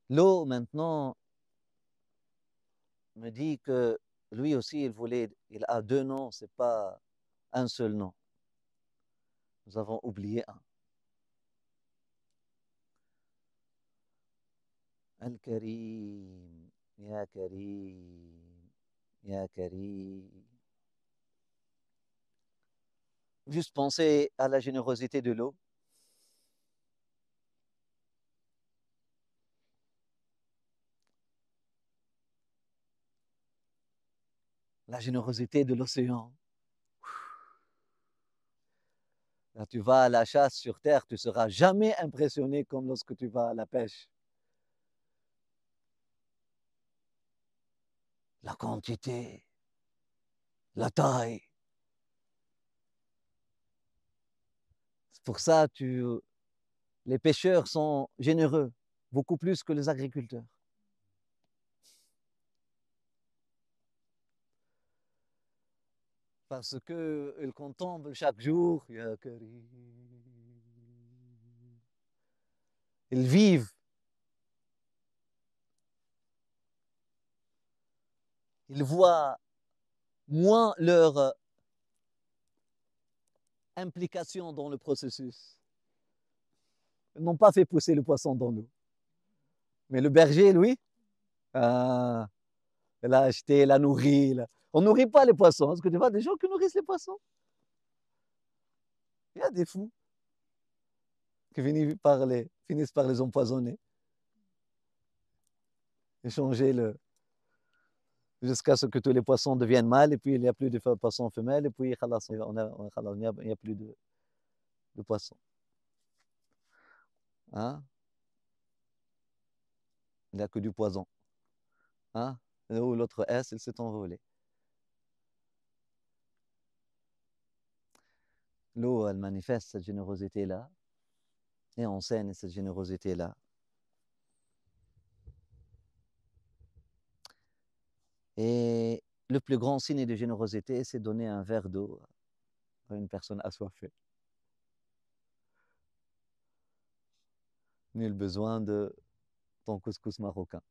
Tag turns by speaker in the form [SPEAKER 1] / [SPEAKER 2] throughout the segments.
[SPEAKER 1] L'eau, maintenant, me dit que lui aussi, il a deux noms, c'est pas un seul nom. Nous avons oublié un. Al-Karim, Ya Karim, Ya Karim. Juste penser à la générosité de l'eau. La générosité de l'océan. Là, tu vas à la chasse sur terre, tu seras jamais impressionné comme lorsque tu vas à la pêche. La quantité, la taille. C'est pour ça que les pêcheurs sont généreux, beaucoup plus que les agriculteurs. Parce qu'ils contemplent chaque jour, Ya Karim. Ils vivent, ils voient moins leur implication dans le processus. Ils n'ont pas fait pousser le poisson dans l'eau. Mais le berger, lui, ah, il a acheté, il a nourri. On ne nourrit pas les poissons. Est-ce que tu vois des gens qui nourrissent les poissons? Il y a des fous qui finissent par les empoisonner, échanger jusqu'à ce que tous les poissons deviennent mâles, et puis il n'y a plus de poissons femelles, et puis il n'y a plus de poissons. Hein? Il n'y a que du poison. Hein? Ou l'autre S, il s'est envolé. L'eau, elle manifeste cette générosité-là, et enseigne cette générosité-là. Et le plus grand signe de générosité, c'est donner un verre d'eau à une personne assoiffée. Nul besoin de ton couscous marocain.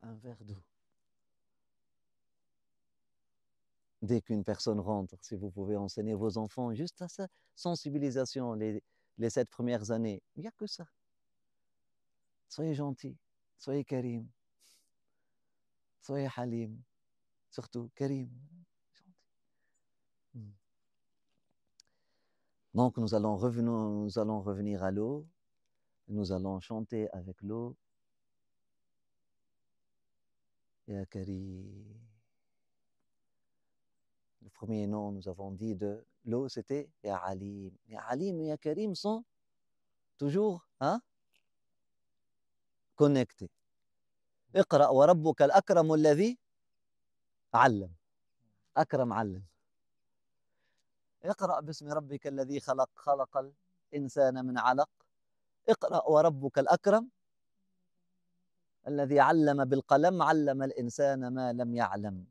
[SPEAKER 1] Un verre d'eau. Dès qu'une personne rentre, si vous pouvez enseigner vos enfants juste à sa sensibilisation les 7 premières années, il n'y a que ça. Soyez gentils, soyez Karim, soyez Halim, surtout Karim. Gentil. Donc nous allons revenir à l'eau, nous allons chanter avec l'eau. Ya Karim. Le premier nom, nous avons dit de l'eau, c'était Ya Alim. Ya Alim et Ya Karim sont toujours hein, connectés. اقرأ وربك الأكرم الذي علم. أكرم علم. اقرأ باسم ربك الذي خلق خلق الإنسان من علق. اقرأ وربك الأكرم الذي علم بالقلم علم الإنسان ما لم يعلم.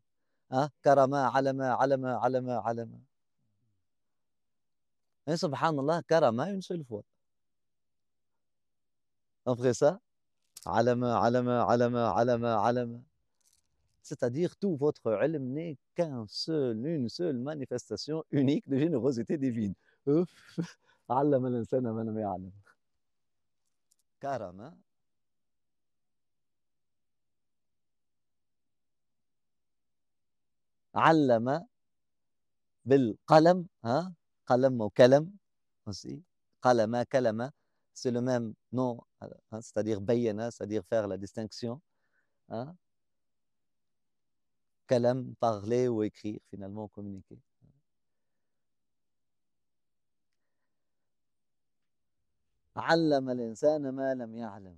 [SPEAKER 1] كرما علم. Et subhanallah, karama une seule fois. Après ça, alama. C'est-à-dire tout votre ilm n'est une seule manifestation unique de générosité divine. علم الإنسان ما لم يعلم. كرم علم بالقلم قلم وكلم aussi قلم كلمة c'est le même nom c'est-à-dire بينا c'est-à-dire faire la distinction hein? كلام parler ou écrire finalement communiquer. علم الإنسان ما لم يعلم.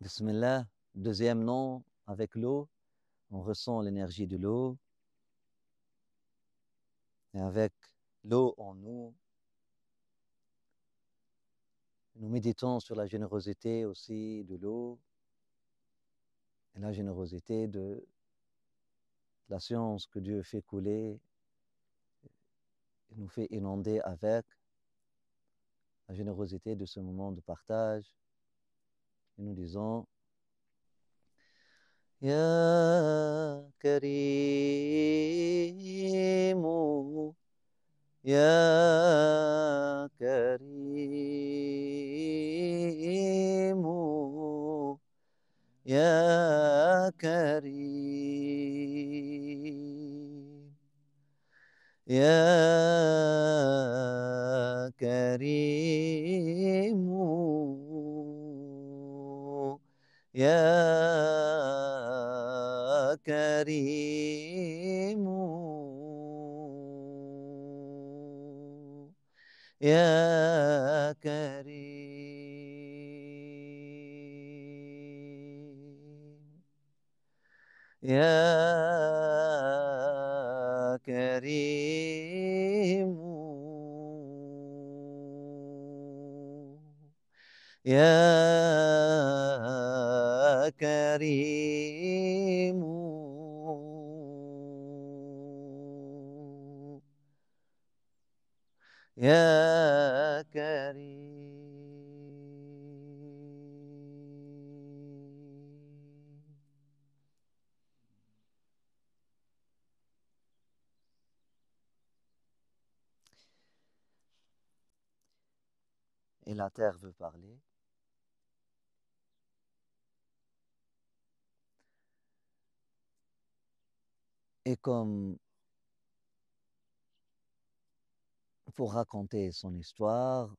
[SPEAKER 1] Bismillah, deuxième nom, avec l'eau, on ressent l'énergie de l'eau. Et avec l'eau en nous, nous méditons sur la générosité aussi de l'eau. Et la générosité de la science que Dieu fait couler, nous fait inonder avec, la générosité de ce moment de partage. Et nous disons, Ya Karimu, Ya Karimu, Ya Karim, Ya Karimu, Ya Karimu, Ya Karim, Ya Karimu, Ya Karimu, Ya Karim. Et la terre veut parler. Et comme pour raconter son histoire,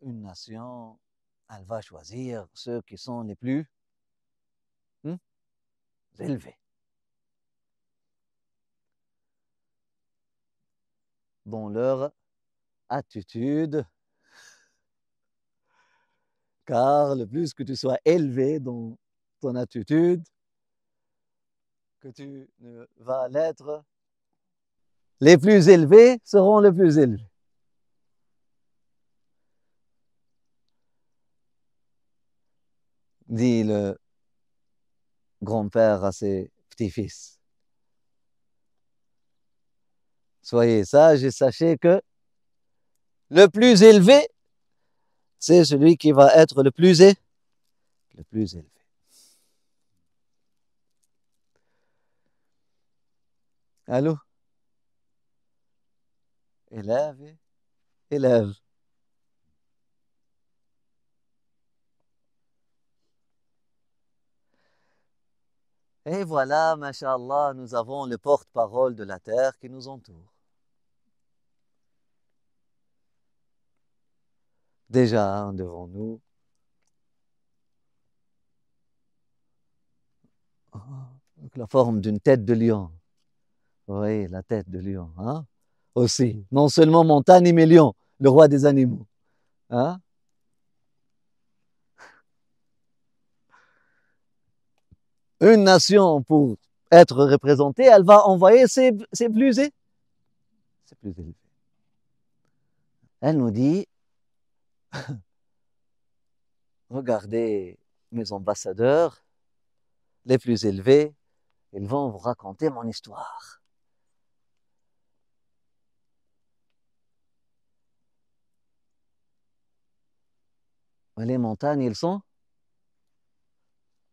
[SPEAKER 1] une nation, elle va choisir ceux qui sont les plus élevés dans leur attitude, car le plus que tu sois élevé dans ton attitude, que tu ne vas l'être, les plus élevés seront les plus élevés. Dit le grand-père à ses petits-fils. Soyez sages et sachez que le plus élevé, c'est celui qui va être le plus élevé. Allô? Élève, élève. Et voilà, mashallah, nous avons le porte-parole de la terre qui nous entoure. Déjà devant nous, la forme d'une tête de lion. Oui, la tête de lion. Hein? Aussi, non seulement montagne, mais lion, le roi des animaux. Hein? Une nation, pour être représentée, elle va envoyer ses plus élevés. Elle nous dit, regardez mes ambassadeurs, les plus élevés, ils vont vous raconter mon histoire. Les montagnes, ils sont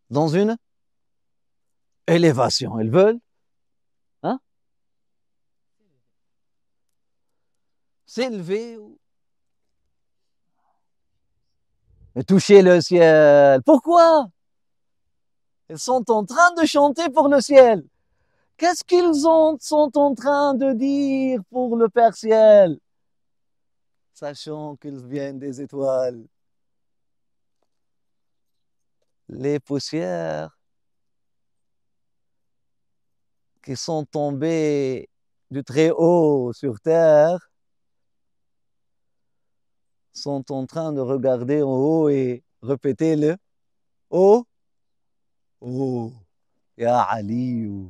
[SPEAKER 1] dans une élévation. Ils veulent hein, s'élever et toucher le ciel. Pourquoi? Ils sont en train de chanter pour le ciel. Qu'est-ce qu'ils sont en train de dire pour le Père Ciel? Sachant qu'ils viennent des étoiles. Les poussières qui sont tombées du très haut sur terre sont en train de regarder en haut et répéter le oh, oh, Ya Aliyu,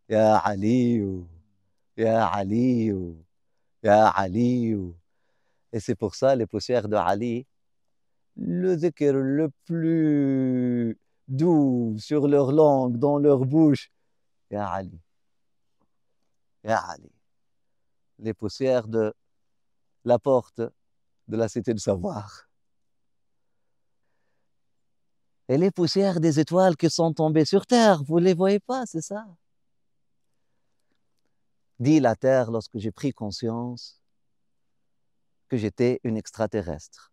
[SPEAKER 1] Ya Aliyu, Ya Aliyu, Ya Aliyu. Et c'est pour ça les poussières de Ali, le dhikr le plus doux sur leur langue, dans leur bouche. Ya Ali, Ya Ali, les poussières de la porte de la cité du savoir. Et les poussières des étoiles qui sont tombées sur terre, vous ne les voyez pas, c'est ça? Dit la terre lorsque j'ai pris conscience que j'étais une extraterrestre.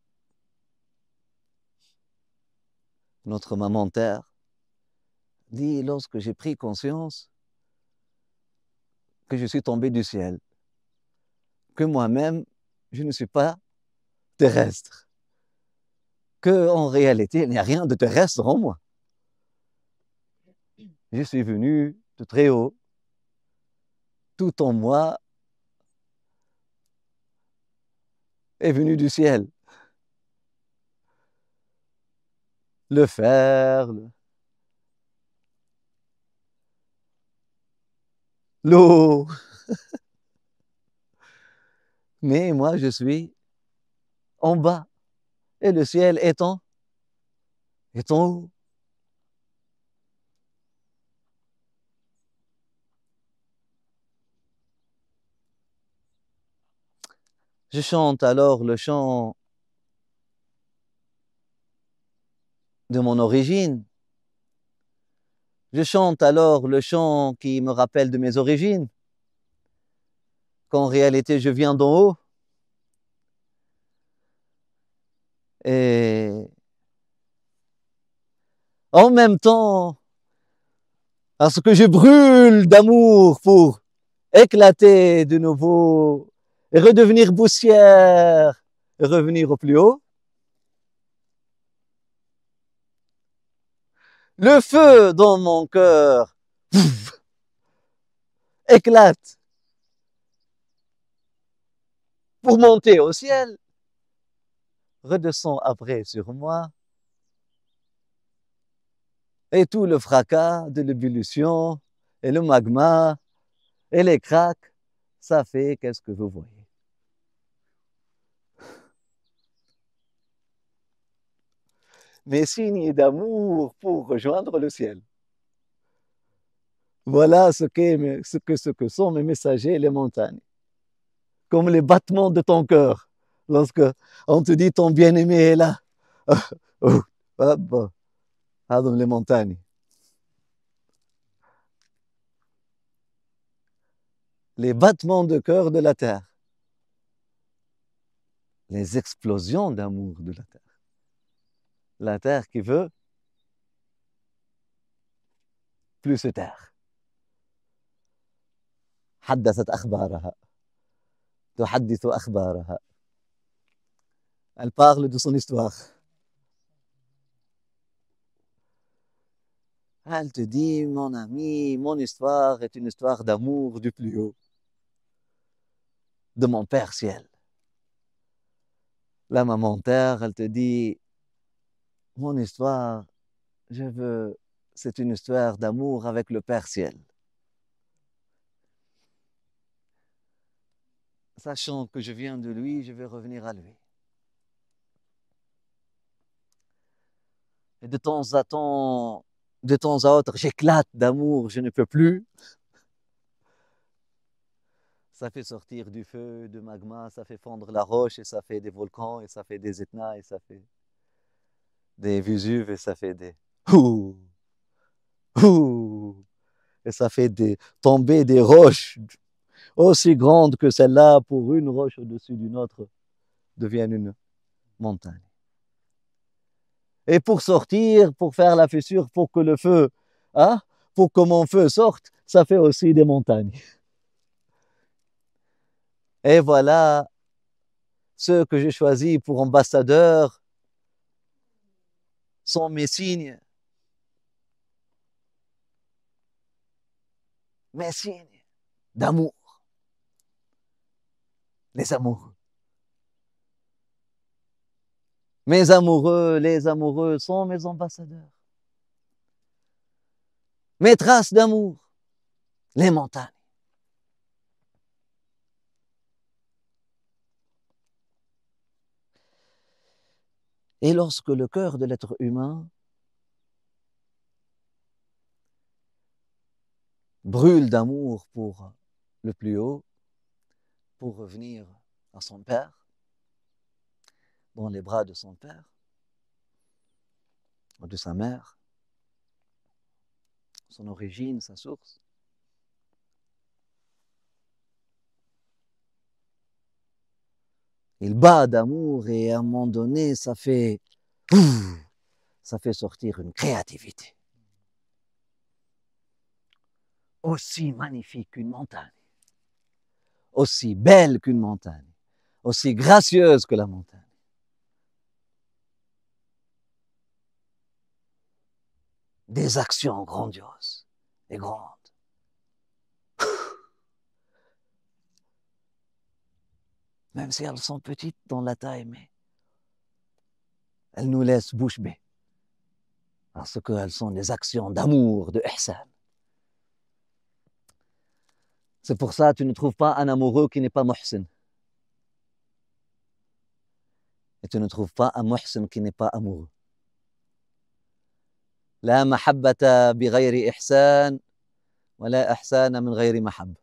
[SPEAKER 1] Notre maman terre dit lorsque j'ai pris conscience que je suis tombé du ciel, que moi-même, je ne suis pas terrestre, que en réalité, il n'y a rien de terrestre en moi. Je suis venu de très haut, tout en moi est venu du ciel. Le fer, l'eau, mais moi je suis en bas et le ciel est en haut. Je chante alors le chant de mon origine. Je chante alors le chant qui me rappelle de mes origines, qu'en réalité je viens d'en haut. Et en même temps, parce que je brûle d'amour pour éclater de nouveau et redevenir poussière et revenir au plus haut, le feu dans mon cœur éclate pour monter au ciel, redescend après sur moi, et tout le fracas de l'ébullition et le magma et les cracks, ça fait qu'est-ce que vous voyez. Mes signes d'amour pour rejoindre le ciel. Voilà ce que sont mes messagers, les montagnes. Comme les battements de ton cœur. Lorsque on te dit ton bien-aimé est là. Oh, pardon, les montagnes. Les battements de cœur de la terre. Les explosions d'amour de la terre. La terre qui veut plus se taire. حدثت أخبارها تحدث أخبارها. Elle parle de son histoire. Elle te dit, mon ami, mon histoire est une histoire d'amour du plus haut, de mon Père ciel. La maman terre, elle te dit, mon histoire, c'est une histoire d'amour avec le Père ciel. Sachant que je viens de lui, je vais revenir à lui. Et de temps à autre, j'éclate d'amour, je ne peux plus. Ça fait sortir du feu, du magma, ça fait fondre la roche, et ça fait des volcans, et ça fait des Etnas, et ça fait des Vésuves, et ça fait des... Ouh, ouh, et ça fait tomber des roches aussi grandes que celle-là pour une roche au-dessus d'une autre devienne une montagne. Et pour sortir, pour faire la fissure, pour que le feu, hein, pour que mon feu sorte, ça fait aussi des montagnes. Et voilà ceux que j'ai choisis pour ambassadeurs sont mes signes d'amour, les amoureux. Mes amoureux, les amoureux sont mes ambassadeurs. Mes traces d'amour, les montagnes. Et lorsque le cœur de l'être humain brûle d'amour pour le plus haut, pour revenir à son Père, dans les bras de son Père, ou de sa mère, son origine, sa source, il bat d'amour et à un moment donné, ça fait sortir une créativité aussi magnifique qu'une montagne, aussi belle qu'une montagne, aussi gracieuse que la montagne. Des actions grandioses et grandes. Même si elles sont petites dans la taille, mais elles nous laissent bouche bée. Parce qu'elles sont des actions d'amour, de ihsan. C'est pour ça que tu ne trouves pas un amoureux qui n'est pas muhsin. Et tu ne trouves pas un muhsin qui n'est pas amoureux. لا محبة بغير إحسان ولا إحسان من غير محبة.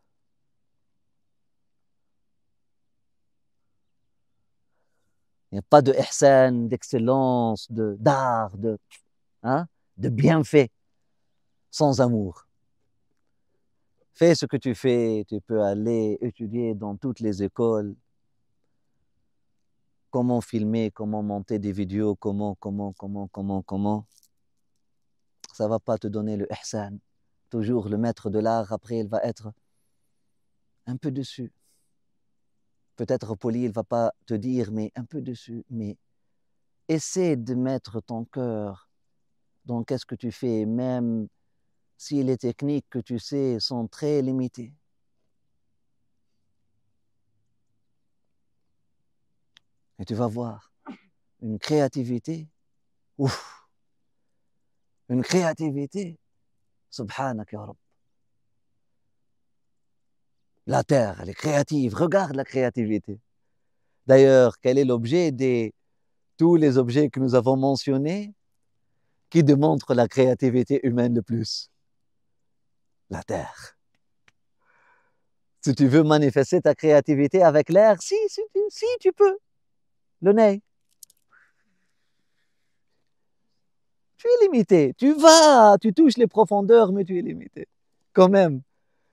[SPEAKER 1] Il n'y a pas de ihsan, d'excellence, d'art, de bienfait sans amour. Fais ce que tu fais, tu peux aller étudier dans toutes les écoles. Comment filmer, comment monter des vidéos, comment. Ça ne va pas te donner le ihsan. Toujours le maître de l'art, après, il va être un peu dessus. Peut-être poli, il ne va pas te dire, mais un peu dessus. Mais essaie de mettre ton cœur dans qu'est-ce que tu fais, même si les techniques que tu sais sont très limitées. Et tu vas voir une créativité, ouf, une créativité, subhanak ya Rabb. La terre, elle est créative, regarde la créativité. D'ailleurs, quel est l'objet de tous les objets que nous avons mentionnés qui démontrent la créativité humaine le plus? La terre. Si tu veux manifester ta créativité avec l'air, si tu peux. Le nez. Tu es limité. Tu touches les profondeurs, mais tu es limité. Quand même.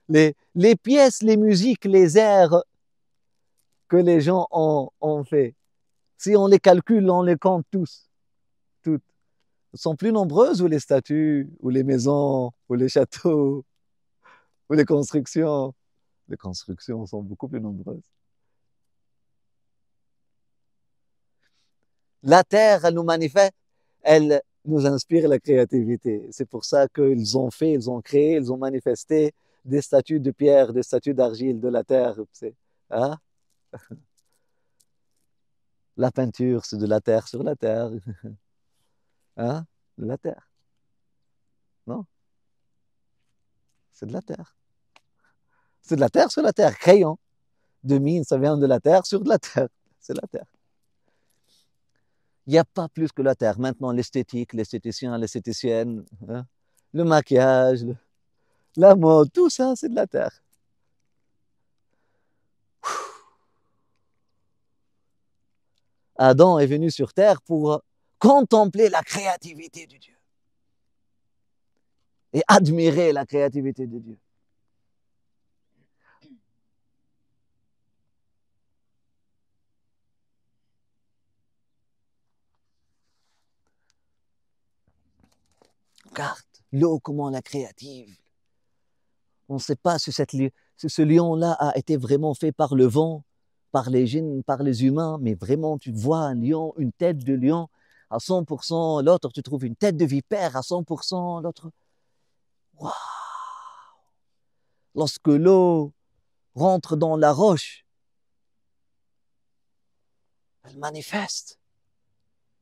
[SPEAKER 1] Les pièces, les musiques, les airs que les gens ont fait, si on les calcule, on les compte tous, toutes, sont plus nombreuses ou les statues, ou les maisons, ou les châteaux, ou les constructions. Les constructions sont beaucoup plus nombreuses. La terre, elle nous manifeste, elle nous inspire la créativité. C'est pour ça qu'ils ont fait, ils ont créé, ils ont manifesté des statues de pierre, des statues d'argile, de la terre. Hein? La peinture, c'est de la terre sur la terre. Hein? De la terre. Non? C'est de la terre. C'est de la terre sur la terre. Crayon. De mine, ça vient de la terre sur de la terre. C'est la terre. Il n'y a pas plus que la terre. Maintenant, l'esthétique, l'esthéticien, l'esthéticienne, hein? Le maquillage, la mode, tout ça, c'est de la terre. Adam est venu sur terre pour contempler la créativité de Dieu et admirer la créativité de Dieu. Regarde l'eau, comment la créative. On ne sait pas si ce lion-là a été vraiment fait par le vent, par les djinns, par les humains, mais vraiment, tu vois un lion, une tête de lion à 100%, l'autre, tu trouves une tête de vipère à 100%, l'autre. Waouh! Lorsque l'eau rentre dans la roche, elle manifeste.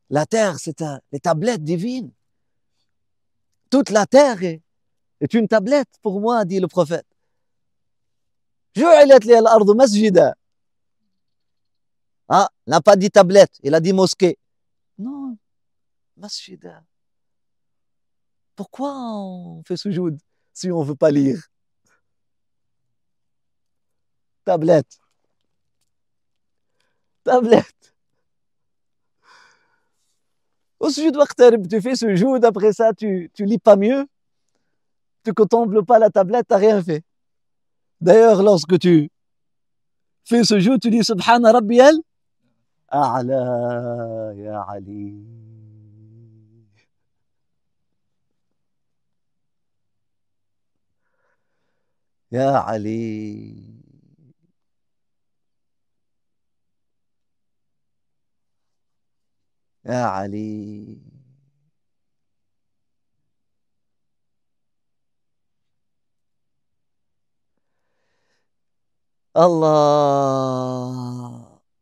[SPEAKER 1] La terre, c'est les tablettes divines. Toute la terre est une tablette pour moi, dit le prophète. جُعِلَتْ لِيَ الْأَرْضُ مَسْجِدًا. Ah, il n'a pas dit tablette, il a dit mosquée. Non, masjida. Pourquoi on fait sujoud si on ne veut pas lire? Tablette, tablette. Au sujoud waqtarib, tu fais sujoud, après ça, tu lis pas mieux, tu contemples pas la tablette, t'as rien fait. D'ailleurs, lorsque tu fais sujoud, tu dis Subhana Rabbiyal A'la, ya Ali. Ya Ali. Ya Ali. Allah.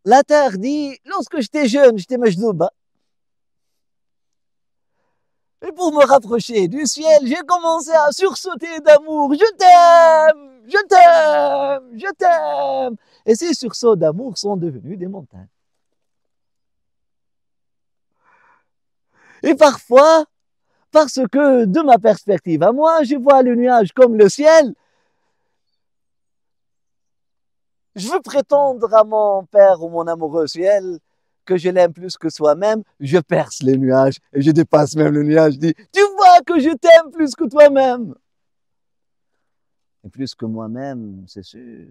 [SPEAKER 1] La terre dit, lorsque j'étais jeune, j'étais majdouba. Et pour me rapprocher du ciel, j'ai commencé à sursauter d'amour. Je t'aime, je t'aime, je t'aime. Et ces sursauts d'amour sont devenus des montagnes. Et parfois, parce que de ma perspective à moi, je vois le nuage comme le ciel, je veux prétendre à mon père ou mon amoureux ciel que je l'aime plus que soi-même, je perce les nuages et je dépasse même le nuage. Je dis, tu vois que je t'aime plus que toi-même. Et plus que moi-même, c'est sûr.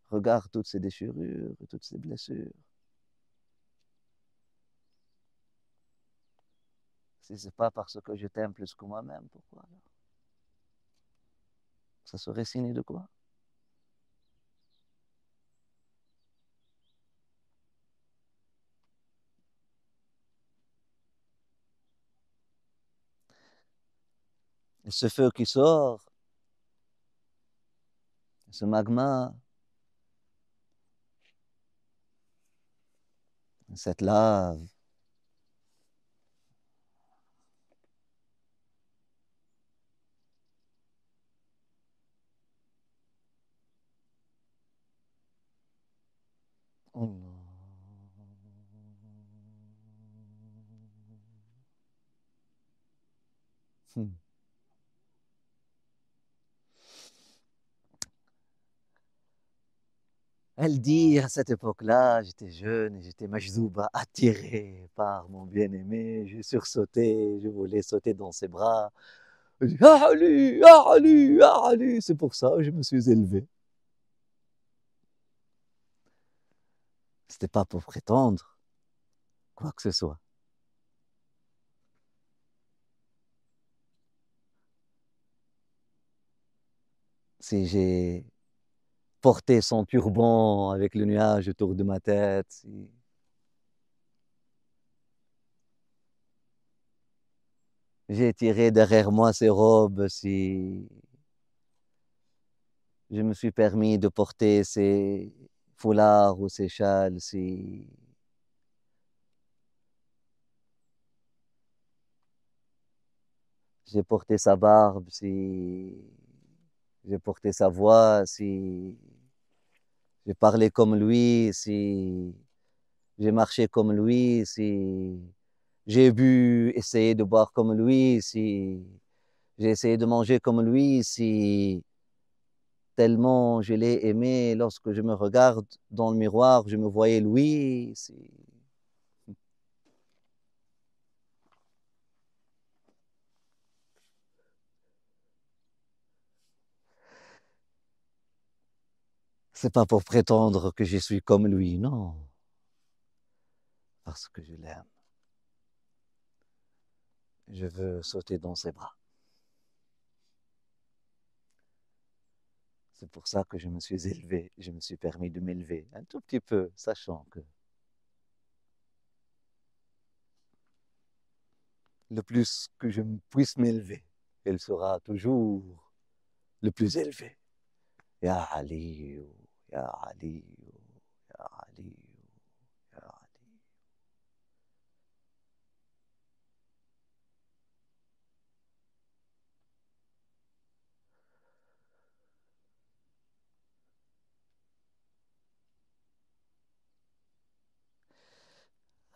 [SPEAKER 1] Regarde toutes ces déchirures, toutes ces blessures. Si ce n'est pas parce que je t'aime plus que moi-même, pourquoi alors? Ça serait signé de quoi? Et ce feu qui sort, ce magma, cette lave, oh non. Elle dit, à cette époque-là, j'étais jeune et j'étais majzouba, attiré par mon bien-aimé. J'ai sursauté, je voulais sauter dans ses bras. Je dis, ah Ali, ah Ali, ah Ali. C'est pour ça que je me suis élevé. C'était pas pour prétendre quoi que ce soit. Si j'ai porté son turban avec le nuage autour de ma tête, si j'ai tiré derrière moi ses robes, si je me suis permis de porter ses foulards ou ses châles, si j'ai porté sa barbe, si j'ai porté sa voix, si j'ai parlé comme lui, si j'ai marché comme lui, si j'ai bu, essayé de boire comme lui, si j'ai essayé de manger comme lui, si tellement je l'ai aimé, lorsque je me regarde dans le miroir, je me voyais lui, si... C'est pas pour prétendre que je suis comme lui, non, parce que je l'aime. Je veux sauter dans ses bras. C'est pour ça que je me suis élevé, je me suis permis de m'élever un tout petit peu, sachant que le plus que je puisse m'élever, elle sera toujours le plus élevé. Ya Ali, Ya Ali, Ya Ali, Ya Ali.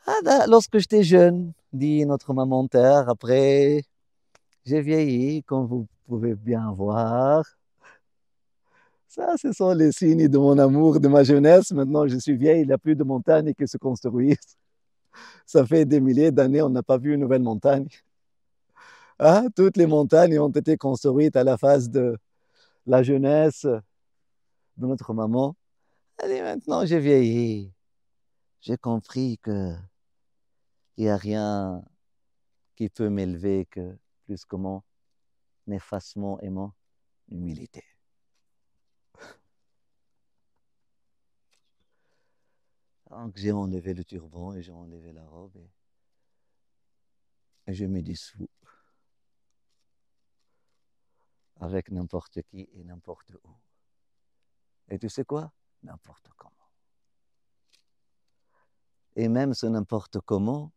[SPEAKER 1] Ah, lorsque j'étais jeune, dit notre maman terre, après, j'ai vieilli, comme vous pouvez bien voir. Ça, ce sont les signes de mon amour, de ma jeunesse. Maintenant, je suis vieille, il n'y a plus de montagnes qui se construisent. Ça fait des milliers d'années, on n'a pas vu une nouvelle montagne. Ah, toutes les montagnes ont été construites à la phase de la jeunesse de notre maman. Allez, maintenant, j'ai vieilli. J'ai compris qu'il n'y a rien qui peut m'élever que plus comment néfastement aimant l'humilité. Donc, j'ai enlevé le turban et j'ai enlevé la robe et je me dissous avec n'importe qui et n'importe où. Et tu sais quoi? N'importe comment. Et même ce n'importe comment,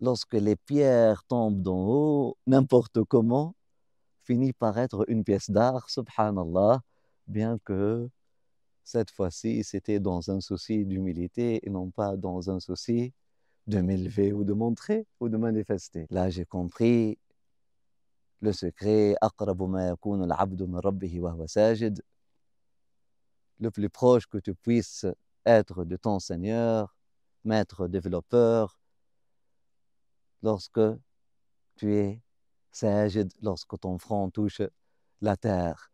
[SPEAKER 1] lorsque les pierres tombent d'en haut, n'importe comment, finit par être une pièce d'art, subhanallah, bien que cette fois-ci, c'était dans un souci d'humilité et non pas dans un souci de m'élever ou de montrer ou de manifester. Là, j'ai compris le secret. أقرب ما يكون العبد من ربه وهو ساجد. Le plus proche que tu puisses être de ton Seigneur, maître développeur, lorsque tu es sajid, lorsque ton front touche la terre.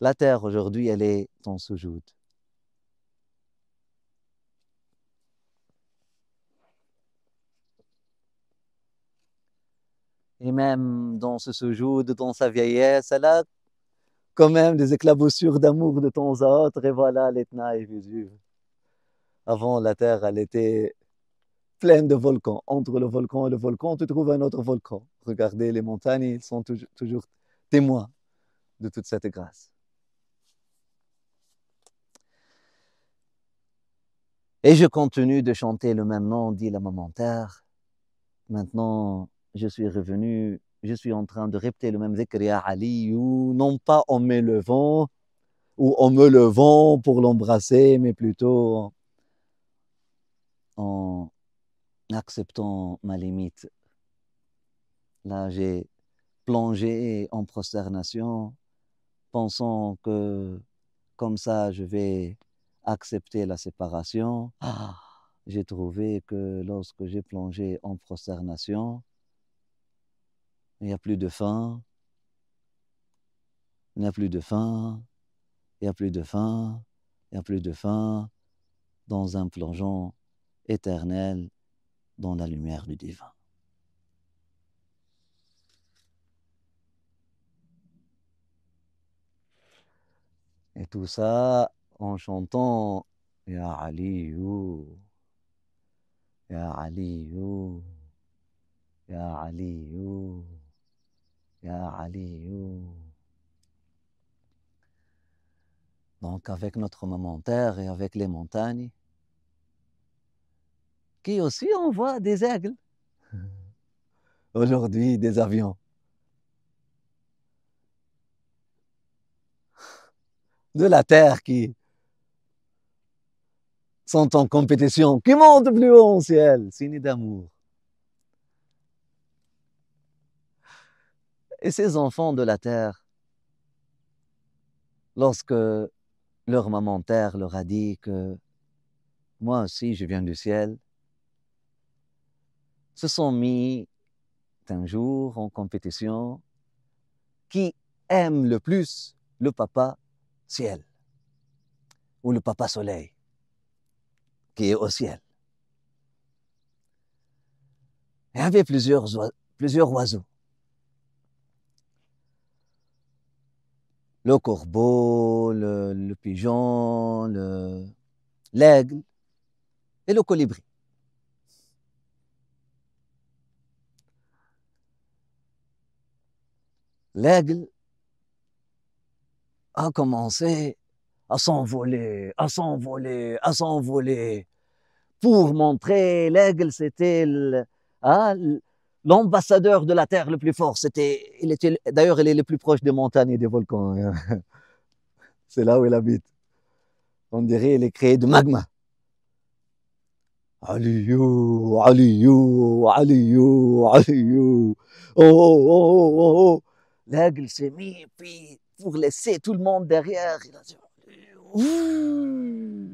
[SPEAKER 1] La terre aujourd'hui, elle est ton soujoud. Et même dans ce soujoud, dans sa vieillesse, elle a quand même des éclaboussures d'amour de temps à autre. Et voilà, l'Etna est visible. Avant, la terre, elle était pleine de volcans. Entre le volcan et le volcan, tu trouves un autre volcan. Regardez les montagnes, ils sont toujours témoins de toute cette grâce. Et je continue de chanter le même nom, dit la maman terre. Maintenant, je suis revenu, je suis en train de répéter le même zikr ya Ali, ou non pas en m'élevant, ou en me levant pour l'embrasser, mais plutôt en acceptant ma limite. Là, j'ai plongé en prosternation, pensant que comme ça, je vais accepter la séparation. Ah, j'ai trouvé que lorsque j'ai plongé en prosternation, il n'y a plus de faim, il n'y a plus de faim, il n'y a plus de faim, il n'y a plus de faim, dans un plongeon éternel dans la lumière du divin. Et tout ça en chantant Ya Aliyu, Ya Aliyu, Ya Aliyu, Ya Aliyu. Donc avec notre maman terre et avec les montagnes, qui aussi envoient des aigles. Aujourd'hui, des avions. De la terre qui sont en compétition, qui montent plus haut au ciel, signe d'amour. Et ces enfants de la terre, lorsque leur maman terre leur a dit que moi aussi je viens du ciel, se sont mis un jour en compétition qui aime le plus le papa ciel ou le papa soleil qui est au ciel. Il y avait plusieurs oiseaux. Le corbeau, le pigeon, l'aigle et le colibri. L'aigle a commencé à s'envoler, à s'envoler, à s'envoler. Pour montrer, l'aigle, c'était l'ambassadeur de la terre le plus fort. D'ailleurs, il est le plus proche des montagnes et des volcans. C'est là où il habite. On dirait qu'il est créé de magma. Aliyou, Aliyou, Aliyou, Aliyou. Oh, oh, oh, oh, oh. L'aigle s'est mis, puis pour laisser tout le monde derrière, il a dit, ouh,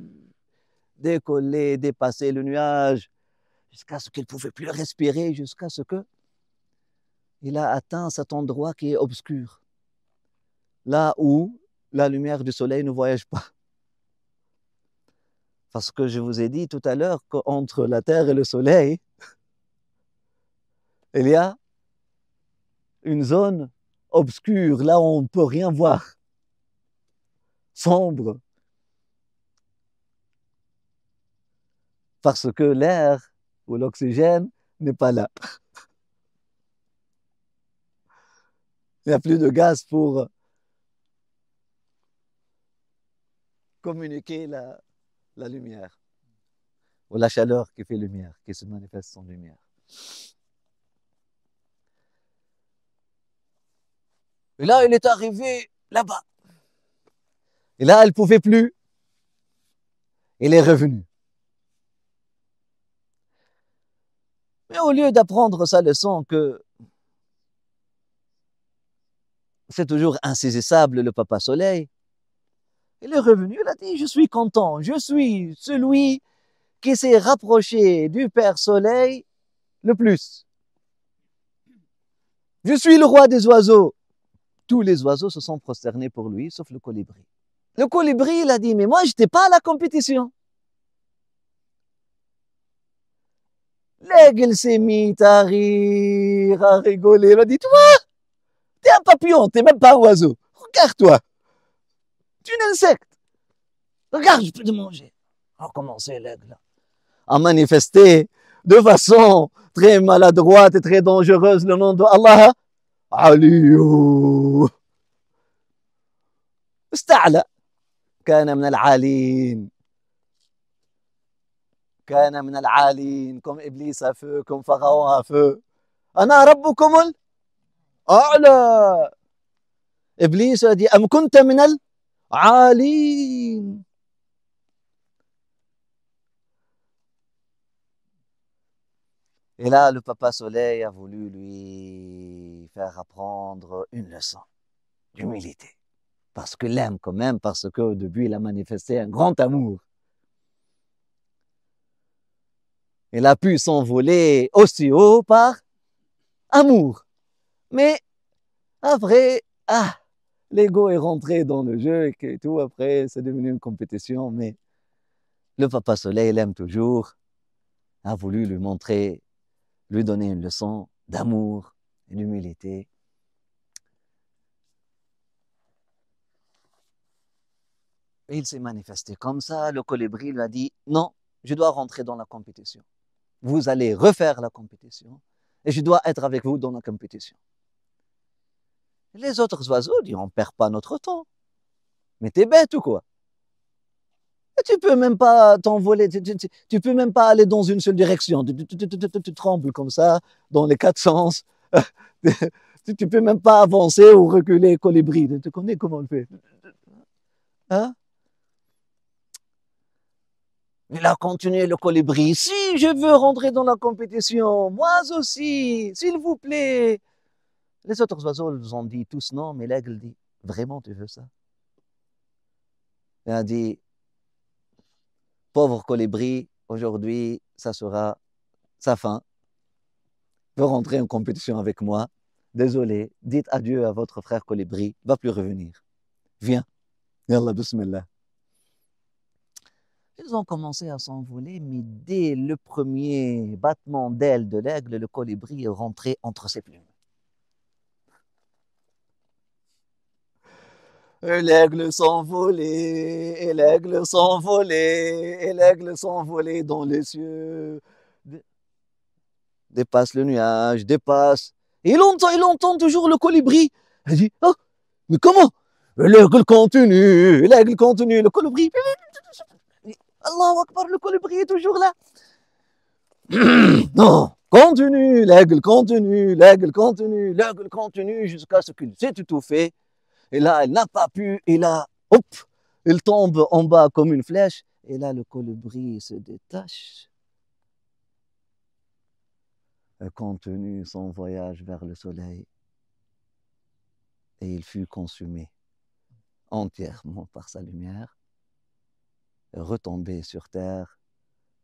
[SPEAKER 1] décoller, dépasser le nuage, jusqu'à ce qu'il ne pouvait plus respirer, jusqu'à ce que il a atteint cet endroit qui est obscur, là où la lumière du soleil ne voyage pas. Parce que je vous ai dit tout à l'heure qu'entre la terre et le soleil, il y a une zone obscure, là où on ne peut rien voir, sombre, parce que l'air ou l'oxygène n'est pas là. Il n'y a plus de gaz pour communiquer la lumière, ou la chaleur qui fait lumière, qui se manifeste en lumière. Et là, il est arrivé là-bas. Et là, elle ne pouvait plus. Il est revenu. Mais au lieu d'apprendre sa leçon que c'est toujours insaisissable le papa soleil, il est revenu, il a dit, je suis content, je suis celui qui s'est rapproché du père soleil le plus. Je suis le roi des oiseaux. Tous les oiseaux se sont prosternés pour lui, sauf le colibri. Le colibri, il a dit, mais moi, je n'étais pas à la compétition. L'aigle s'est mis à rire, à rigoler. Il a dit, toi, t'es un papillon, t'es même pas un oiseau. Regarde-toi. Tu es un insecte. Regarde, je peux te manger. A commencé l'aigle à manifester de façon très maladroite et très dangereuse le nom de Allah. Aliyou. استعلى كان من العالين كان من العالين comme Iblis à feu comme Pharaon à feu أنا ربكم الأعلى Iblis a dit أم كنت من العالين. Et là, le papa soleil a voulu lui faire apprendre une leçon d'humilité. Parce qu'il l'aime quand même, parce qu'au début, il a manifesté un grand amour. Il a pu s'envoler aussi haut par amour. Mais après, l'ego est rentré dans le jeu et tout. Après, c'est devenu une compétition. Mais le papa soleil l'aime toujours, a voulu lui montrer, lui donner une leçon d'amour et d'humilité. Et il s'est manifesté comme ça. Le colibri lui a dit, non, je dois rentrer dans la compétition. Vous allez refaire la compétition et je dois être avec vous dans la compétition. Les autres oiseaux disent, on ne perd pas notre temps. Mais t'es bête ou quoi? Et tu peux même pas t'envoler, tu peux même pas aller dans une seule direction. Tu trembles comme ça, dans les quatre sens. Tu peux même pas avancer ou reculer, colibri. Tu connais comment on le fait? Hein? Il a continué le colibri. Si je veux rentrer dans la compétition, moi aussi, s'il vous plaît. Les autres oiseaux ils ont dit tous non, mais l'aigle dit, vraiment tu veux ça? Il a dit, pauvre colibri, aujourd'hui, ça sera sa fin. Veut rentrer en compétition avec moi. Désolé, dites adieu à votre frère colibri, va plus revenir. Viens. Yallah, bismillah. Ils ont commencé à s'envoler, mais dès le premier battement d'aile de l'aigle, le colibri est rentré entre ses plumes. Et l'aigle s'envolait, et l'aigle s'envolait, et l'aigle s'envolait dans les cieux. Dépasse le nuage, dépasse. Et il entend toujours le colibri. Il dit, oh, mais comment? L'aigle continue, le colibri. Allahu Akbar, le colibri est toujours là. Non, continue, l'aigle continue, l'aigle continue, l'aigle continue jusqu'à ce qu'il s'est étouffé. Et là, il n'a pas pu, et là, hop, il tombe en bas comme une flèche. Et là, le colibri se détache continue son voyage vers le soleil et il fut consumé entièrement par sa lumière, retombé sur terre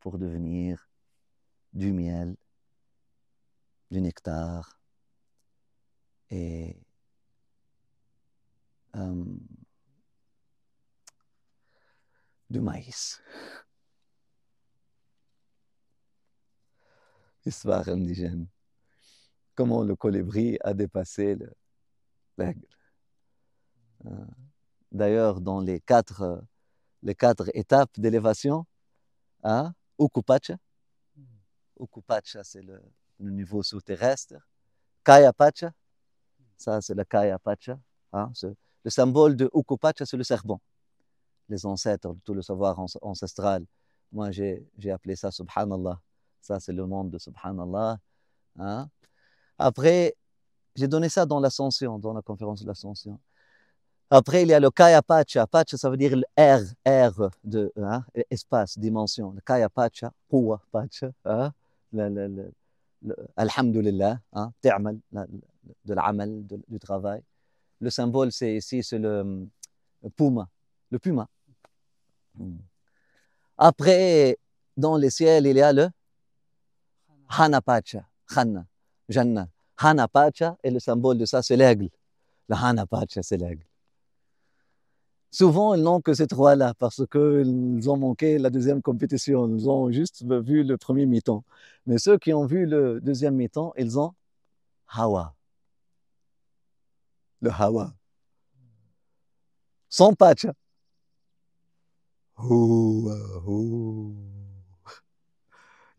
[SPEAKER 1] pour devenir du miel, du nectar et du maïs. Histoire indigène. Comment le colibri a dépassé l'aigle. D'ailleurs, dans les quatre étapes d'élévation, hein, Ukupacha, c'est le niveau sous-terrestre. Kaya Pacha, ça c'est le Kaya Pacha. Hein, le symbole de Ukupacha, c'est le serpent. Les ancêtres, tout le savoir ancestral. Moi, j'ai appelé ça Subhanallah. Ça, c'est le monde de Subhanallah. Hein. Après, j'ai donné ça dans l'ascension, dans la conférence de l'ascension. Après, il y a le Kaya Pacha. Pacha, ça veut dire R de espace, dimension. Le Kaya Pacha, Quwa Pacha. Hein, Alhamdulillah, hein, Ta'mal, de l'amal, du travail. Le symbole, c'est le Puma, le Puma. Après, dans les ciels, il y a le Hana Pacha, Hanna, Jannah. Hana Pacha, et le symbole de ça, c'est l'aigle. Le Hana Pacha, c'est l'aigle. Souvent, ils n'ont que ces trois-là parce qu'ils ont manqué la deuxième compétition. Ils ont juste vu le premier mi-temps. Mais ceux qui ont vu le deuxième mi-temps, ils ont Hawa. Le Hawa. Sans Pacha.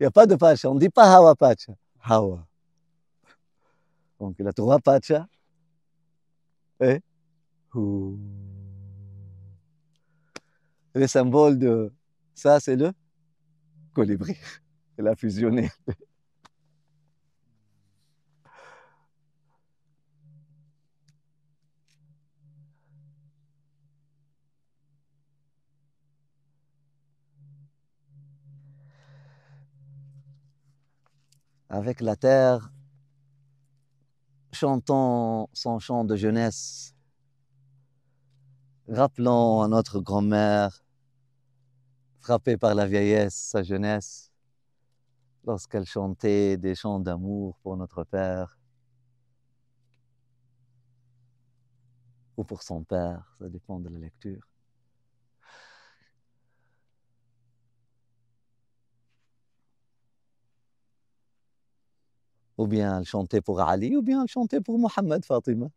[SPEAKER 1] Il n'y a pas de Pacha. On ne dit pas Hawa Pacha. Hawa. Donc, il a trois Pacha. Et le symbole de ça, c'est le colibri. Il a fusionné. Avec la terre, chantons son chant de jeunesse, rappelons à notre grand-mère, frappée par la vieillesse, sa jeunesse, lorsqu'elle chantait des chants d'amour pour notre père ou pour son père, ça dépend de la lecture. Ou bien elle chantait pour Ali, ou bien elle chantait pour Mohammed Fatima.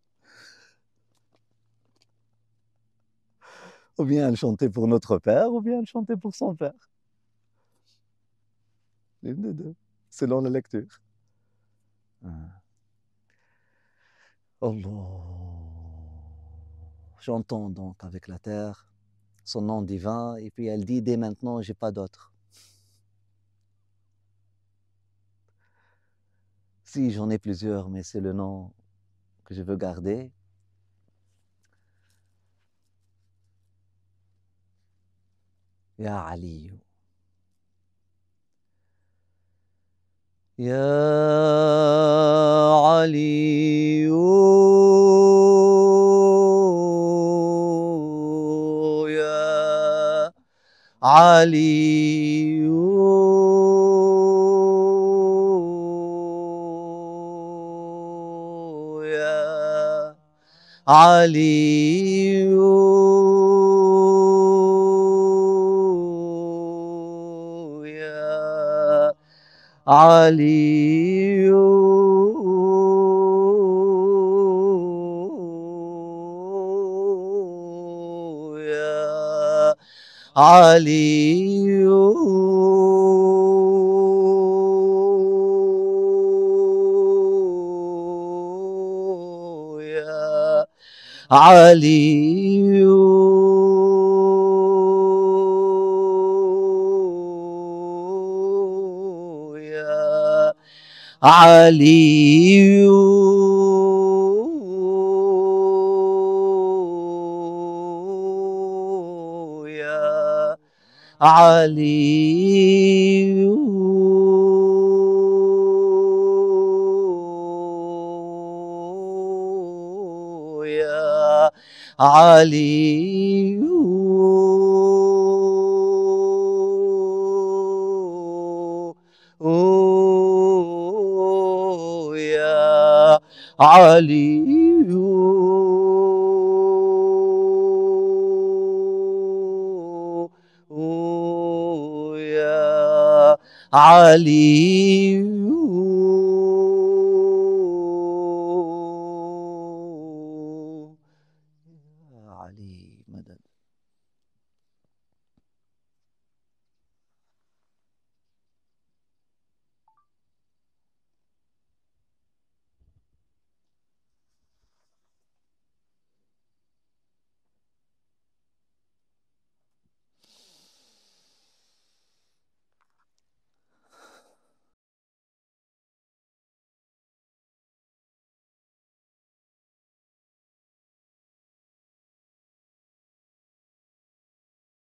[SPEAKER 1] Ou bien elle chantait pour notre père, ou bien elle chantait pour son père. L'une des deux, selon la lecture. Allah. J'entends donc avec la terre son nom divin, et puis elle dit dès maintenant, j'ai pas d'autre. Si j'en ai plusieurs, mais c'est le nom que je veux garder. Ya Ali. Ya Ali. Ya Ali. Ya Ali. علي يا علي يا علي علي يا علي علي يا علي يا علي